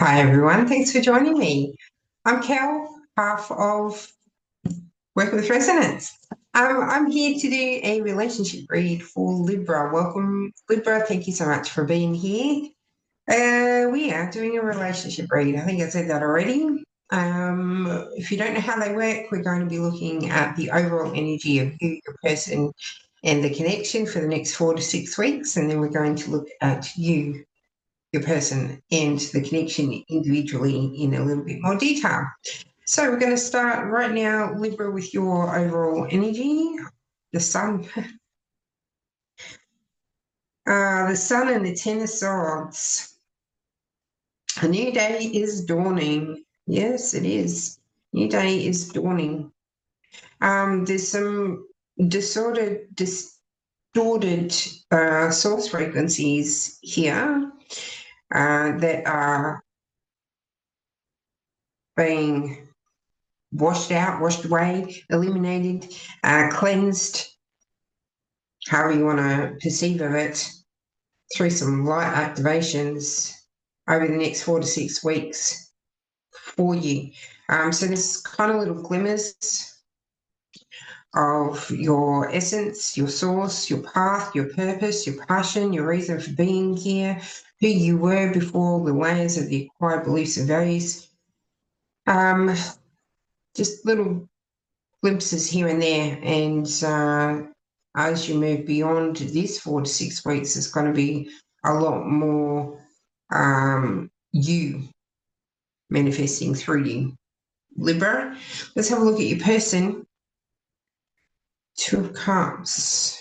Hi everyone, thanks for joining me. I'm Cal, half of Work with Resonance. I'm here to do a relationship read for Libra. Welcome, Libra. Thank you so much for being here. We are doing a relationship read. I think I said that already. If you don't know how they work, we're going to be looking at the overall energy of you, your person, and the connection for the next 4 to 6 weeks. And then we're going to look at you, your person, and the connection individually in a little bit more detail. So we're going to start right now, Libra, with your overall energy. The sun. The sun and the Ten of Swords. A new day is dawning. Yes, it is. New day is dawning. There's some distorted source frequencies here that are being washed out, washed away, eliminated, cleansed, however you want to perceive of it, through some light activations over the next 4 to 6 weeks for you. So there's kind of little glimmers of your essence, your source, your path, your purpose, your passion, your reason for being here, who you were before, the layers of the acquired beliefs and values. Just little glimpses here and there, and as you move beyond this 4 to 6 weeks, it's going to be a lot more you manifesting through you. Libra, let's have a look at your person. Two of Cups.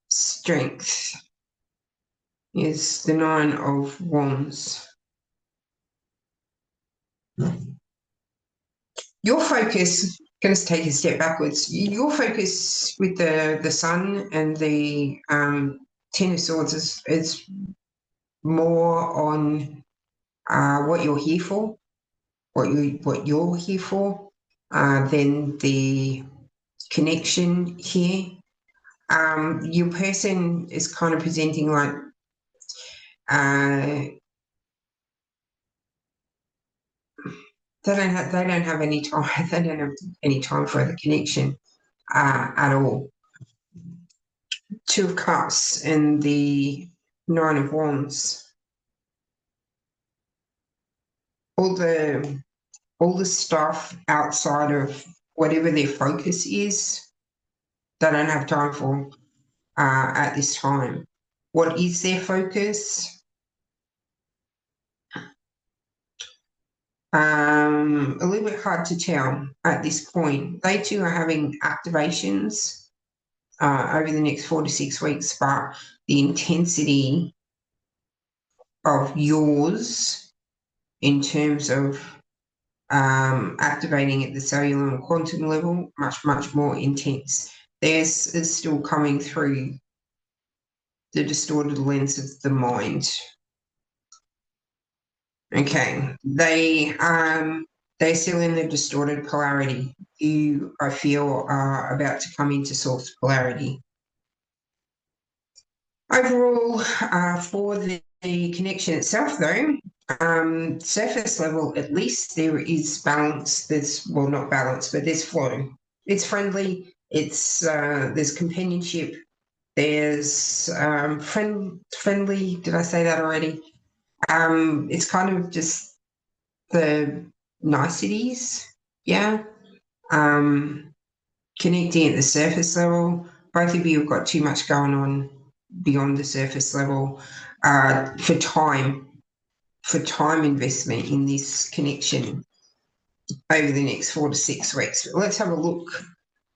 Strength is the Nine of Wands. Your focus, going to take a step backwards, your focus with the Sun and the Ten of Swords is more on what you're here for, what you're here for, than the connection here. Your person is kind of presenting like they don't have any time. They don't have any time for the connection at all. Two of Cups and the Nine of Wands. All the stuff outside of whatever their focus is, they don't have time for at this time. What is their focus? A little bit hard to tell at this point. They too are having activations over the next 4 to 6 weeks, but the intensity of yours in terms of activating at the cellular and quantum level, much, much more intense. Theirs is still coming through the distorted lens of the mind. Okay, they're still in the distorted polarity. You, I feel, are about to come into source polarity. Overall, for the connection itself, though, surface level, at least there is balance. Well, not balance, but there's flow. It's friendly. It's there's companionship. There's friendly. Did I say that already? It's kind of just the niceties, yeah. Connecting at the surface level. Both of you have got too much going on beyond the surface level for time investment in this connection over the next 4 to 6 weeks. But let's have a look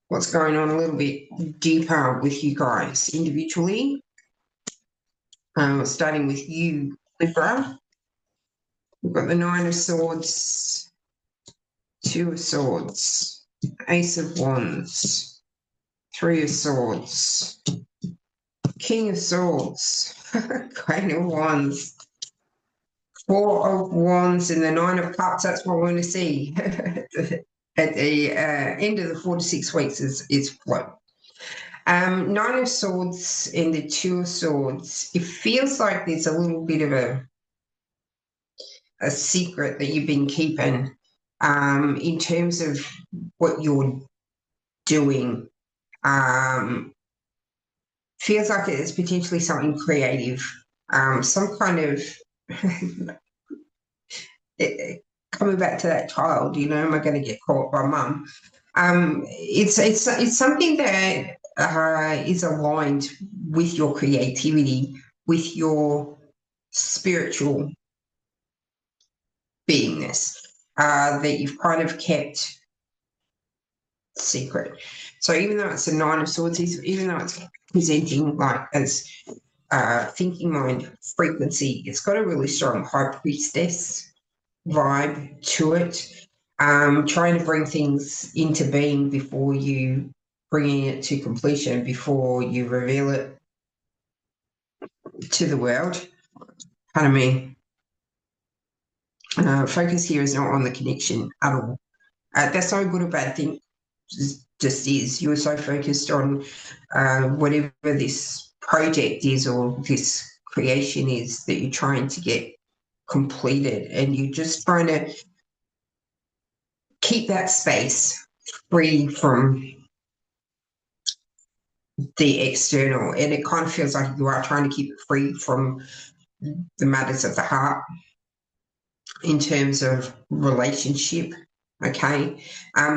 what's going on a little bit deeper with you guys individually. Starting with you, Libra. We've got the Nine of Swords, Two of Swords, Ace of Wands, Three of Swords, King of Swords, Queen of Wands, Four of Wands, and the Nine of Cups. That's what we're going to see at the end of the 4 to 6 weeks is flow. Nine of Swords and the Two of Swords. It feels like there's a little bit of a secret that you've been keeping in terms of what you're doing. Feels like it's potentially something creative, some kind of coming back to that child, am I going to get caught by mum? It's something that is aligned with your creativity, with your spiritual beingness, that you've kind of kept secret. So even though it's a Nine of Swords, even though it's presenting like as thinking mind frequency, it's got a really strong High Priestess vibe to it. Trying to bring things into being before you bringing it to completion, before you reveal it to the world. Pardon me. Focus here is not on the connection at all. That's not a good or bad thing. Just is. You're so focused on whatever this project is or this creation is that you're trying to get completed, and you're just trying to keep that space free from the external. And it kind of feels like you are trying to keep it free from the matters of the heart in terms of relationship. Okay,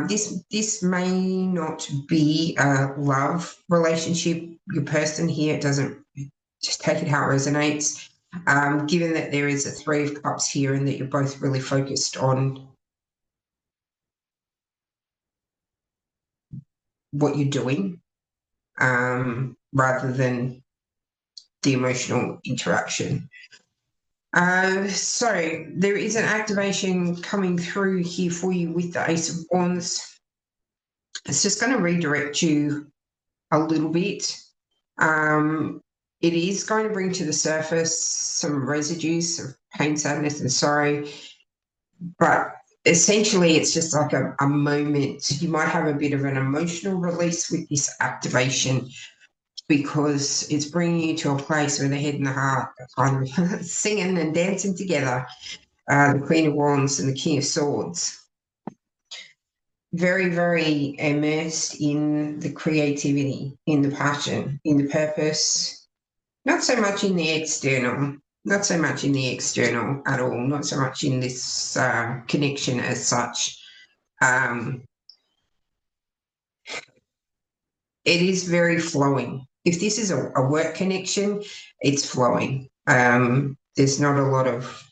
this may not be a love relationship. Your person here, it doesn't, just take it how it resonates. Given that there is a Three of Cups here and that you're both really focused on what you're doing, rather than the emotional interaction. So there is an activation coming through here for you with the Ace of Wands. It's just going to redirect you a little bit. It is going to bring to the surface some residues of pain, sadness, and sorrow, but essentially it's just like a moment. You might have a bit of an emotional release with this activation, because it's bringing you to a place where the head and the heart are kind of singing and dancing together. The Queen of Wands and the King of Swords. Very, very immersed in the creativity, in the passion, in the purpose, not so much in the external, not so much in the external at all, not so much in this connection as such. It is very flowing. If this is a work connection, it's flowing. There's not a lot of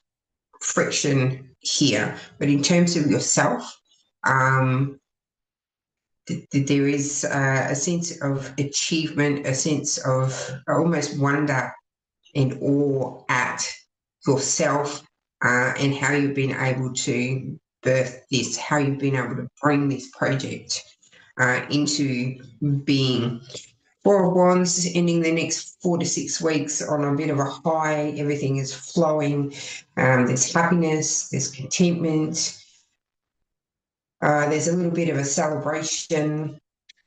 friction here, but in terms of yourself, there is a sense of achievement, a sense of almost wonder and awe at yourself, and how you've been able to birth this, how you've been able to bring this project into being. Four of Wands ending the next 4 to 6 weeks on a bit of a high. Everything is flowing. There's happiness, there's contentment. There's a little bit of a celebration.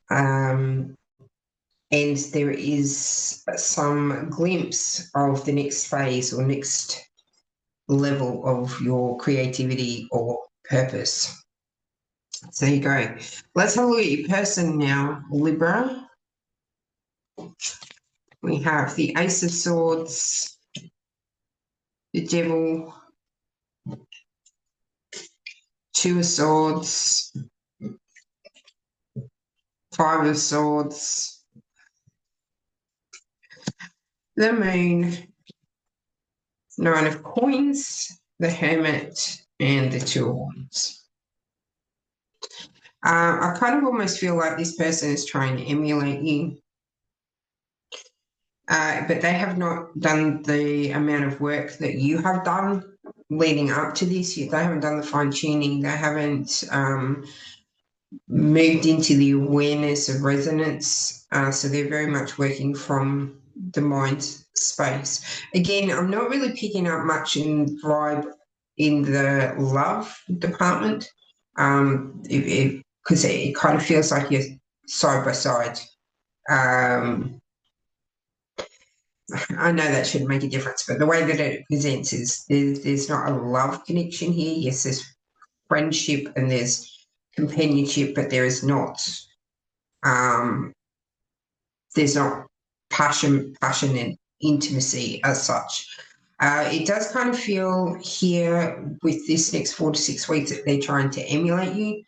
And there is some glimpse of the next phase or next level of your creativity or purpose. So there you go. Let's have a look at your person now, Libra. We have the Ace of Swords, the Devil, Two of Swords, Five of Swords, the Moon, Nine of Coins, the Hermit, and the Two of Wands. I kind of almost feel like this person is trying to emulate you. But they have not done the amount of work that you have done leading up to this. They haven't done the fine-tuning. They haven't moved into the awareness of resonance. So they're very much working from the mind space. Again, I'm not really picking up much in vibe in the love department, because it kind of feels like you're side by side. I know that shouldn't make a difference, but the way that it presents is there's not a love connection here. Yes, there's friendship and there's companionship, but um, there's not passion and intimacy as such. It does kind of feel here with this next 4 to 6 weeks that they're trying to emulate you.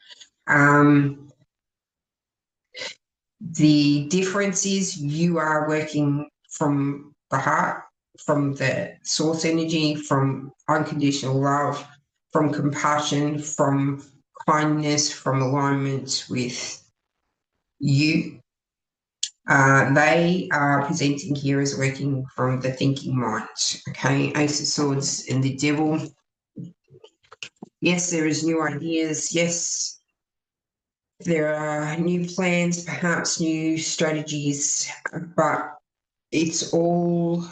The difference is you are working from the heart, from the source energy, from unconditional love, from compassion, from kindness, from alignment with you. They are presenting here as working from the thinking mind. Okay, Ace of Swords and the Devil. Yes, there is new ideas. Yes, there are new plans, perhaps new strategies, but it's all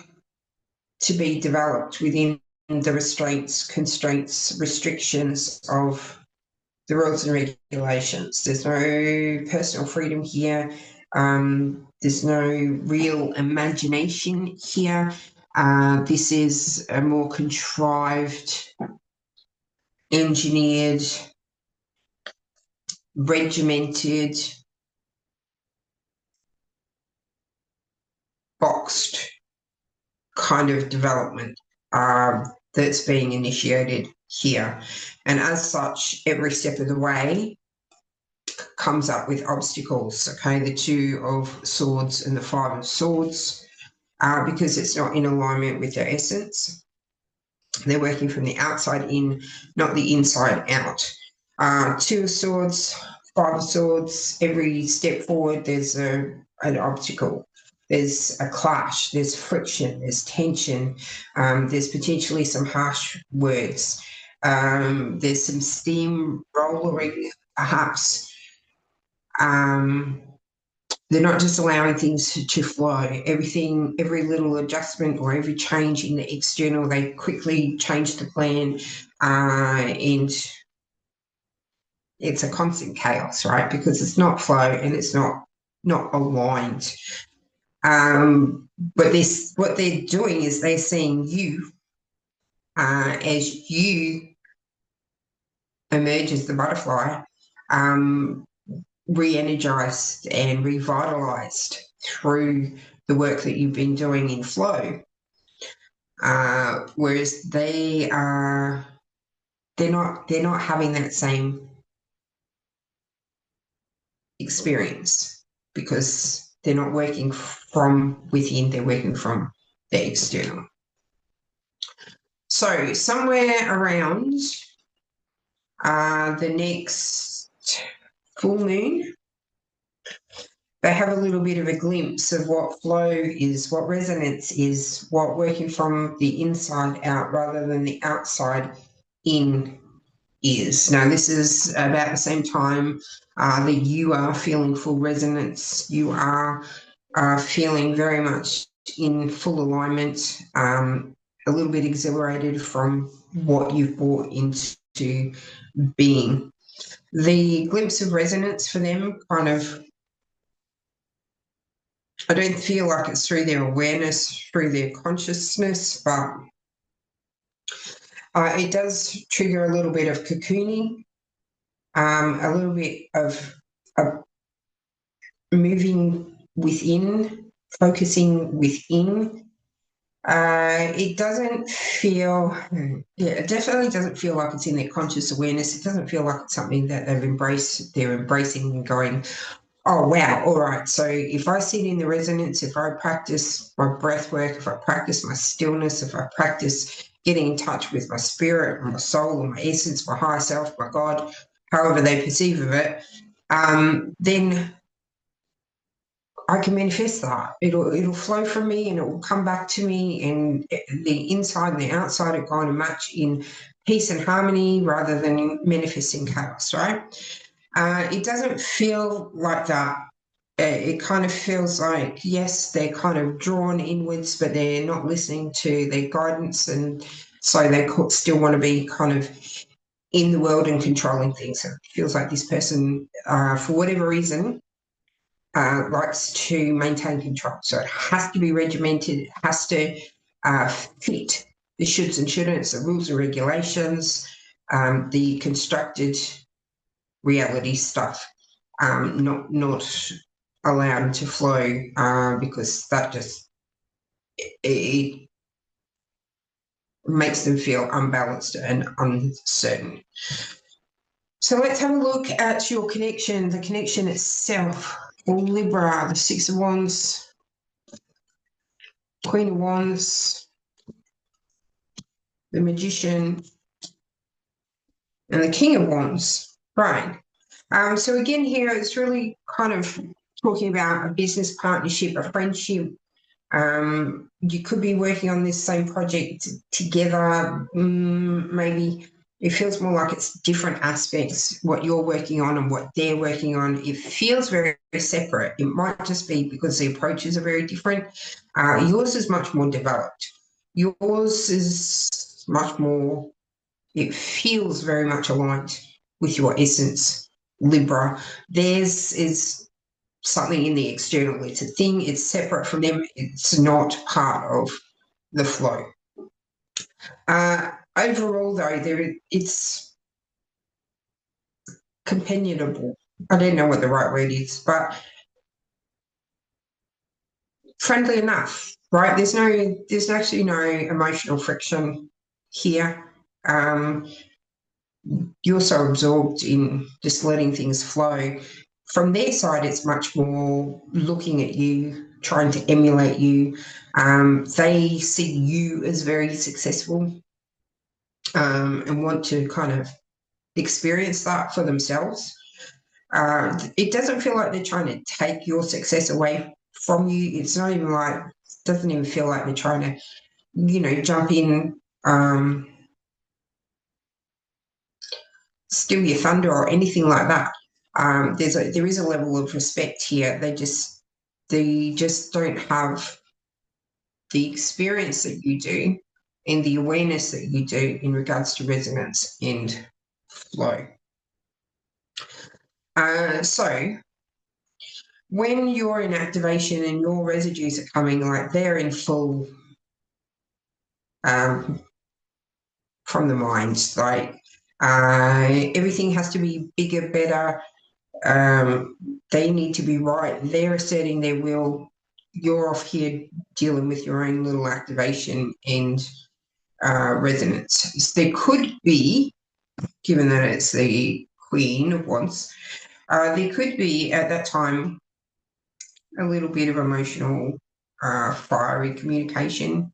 to be developed within the restraints, constraints, restrictions of the rules and regulations. There's no personal freedom here. There's no real imagination here. This is a more contrived, engineered, regimented, boxed kind of development that's being initiated here. And as such, every step of the way comes up with obstacles, okay? The Two of Swords and the Five of Swords, because it's not in alignment with their essence. They're working from the outside in, not the inside out. Two of Swords, Five of Swords, every step forward, there's an obstacle. There's a clash, there's friction, there's tension, there's potentially some harsh words, there's some steamrollering, perhaps. They're not just allowing things to flow. Everything, every little adjustment or every change in the external, they quickly change the plan, and it's a constant chaos, right? Because it's not flow and it's not aligned. But what they're doing is they're seeing you as you emerge as the butterfly, re-energized and revitalized through the work that you've been doing in flow, whereas they're not having that same experience because they're not working from within, they're working from the external. So somewhere around the next full moon, they have a little bit of a glimpse of what flow is, what resonance is, what working from the inside out rather than the outside in is. Now, this is about the same time that you are feeling full resonance. You are feeling very much in full alignment, a little bit exhilarated from what you've brought into being. The glimpse of resonance for them kind of, I don't feel like it's through their awareness, through their consciousness, but it does trigger a little bit of cocooning, a little bit of moving within, focusing within. It doesn't feel, it definitely doesn't feel like it's in their conscious awareness. It doesn't feel like it's something that they're embracing and going, oh, wow, all right. So if I sit in the resonance, if I practice my breath work, if I practice my stillness, if I practice getting in touch with my spirit and my soul and my essence, my higher self, my God, however they perceive of it, then I can manifest that. It'll flow from me and it will come back to me, and the inside and the outside are going to match in peace and harmony rather than manifesting chaos, right? It doesn't feel like that. It kind of feels like, yes, they're kind of drawn inwards, but they're not listening to their guidance, and so they still want to be kind of in the world and controlling things. So it feels like this person, for whatever reason, likes to maintain control. So it has to be regimented, it has to fit the shoulds and shouldn'ts, the rules and regulations, the constructed reality stuff, not allowed to flow because that just it makes them feel unbalanced and uncertain. So let's have a look at your connection, the connection itself. For Libra, the Six of Wands, Queen of Wands, the Magician, and the King of Wands. Right. So again, here it's really kind of talking about a business partnership, a friendship. You could be working on this same project together. Maybe it feels more like it's different aspects, what you're working on and what they're working on. It feels very, very separate. It might just be because the approaches are very different. Yours is much more developed. Yours is much more, it feels very much aligned with your essence, Libra. Theirs is something in the external. It's a thing, it's separate from them, it's not part of the flow. Overall, though, it's companionable. I don't know what the right word is, but friendly enough, right? There's actually no emotional friction here. You're so absorbed in just letting things flow. From their side, it's much more looking at you, trying to emulate you. They see you as very successful and want to kind of experience that for themselves. It doesn't feel like they're trying to take your success away from you. It's not even like, it doesn't even feel like they're trying to, jump in, steal your thunder or anything like that. There is a level of respect here. They just don't have the experience that you do and the awareness that you do in regards to resonance and flow. So when you're in activation and your residues are coming, like they're in full from the mind, like everything has to be bigger, better. They need to be right. They're asserting their will. You're off here dealing with your own little activation and resonance. There could be, given that it's the Queen of Wands, there could be at that time a little bit of emotional, fiery communication,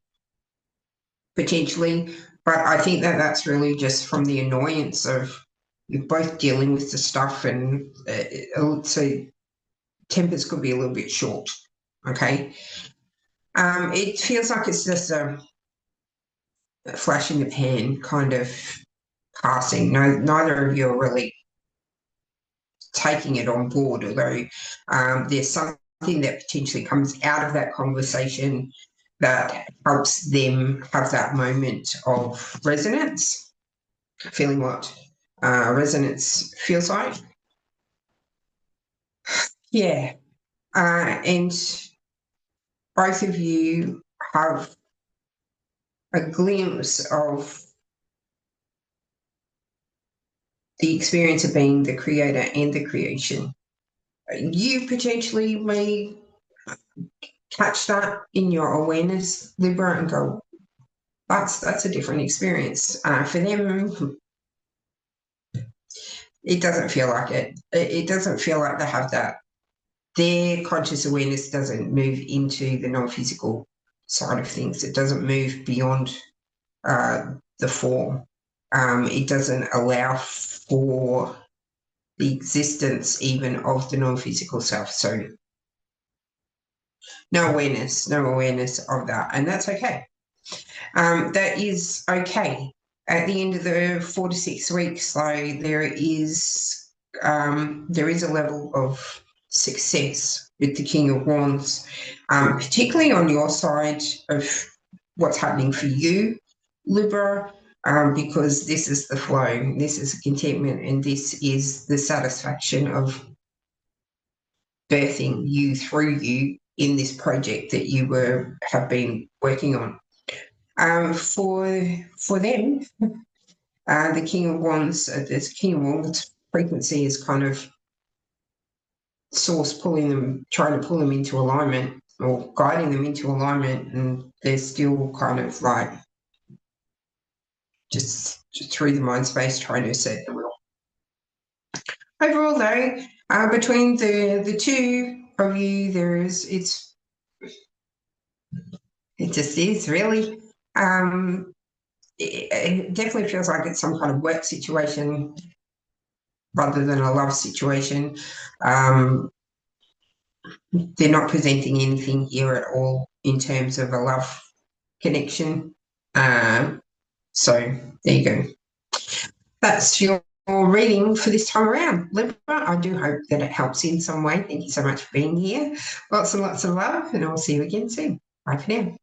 potentially. But I think that that's really just from the annoyance of you're both dealing with the stuff, and so tempers could be a little bit short. Okay. It feels like it's just a flash in the pan kind of passing. No, neither of you are really taking it on board, although there's something that potentially comes out of that conversation that helps them have that moment of resonance, feeling what resonance feels like. Yeah. And both of you have a glimpse of the experience of being the creator and the creation. You potentially may catch that in your awareness, Libra, and go, that's a different experience. For them, it doesn't feel like it. It doesn't feel like they have that. Their conscious awareness doesn't move into the non-physical side of things. It doesn't move beyond the form. It doesn't allow for the existence even of the non-physical self. So no awareness of that. And that's okay. That is okay. At the end of the 4 to 6 weeks, though, there is a level of success with the King of Wands, particularly on your side of what's happening for you, Libra, because this is the flow, this is the contentment, and this is the satisfaction of birthing you through you in this project that you have been working on. For them, the King of Wands, this King of Wands frequency is kind of source pulling them, trying to pull them into alignment or guiding them into alignment, and they're still kind of like just through the mind space trying to assert the will. Overall, though, between the two of you, it just is really. It definitely feels like it's some kind of work situation rather than a love situation. They're not presenting anything here at all in terms of a love connection. So there you go. That's your reading for this time around, Libra. I do hope that it helps in some way. Thank you so much for being here. Lots and lots of love, and I'll see you again soon. Bye for now.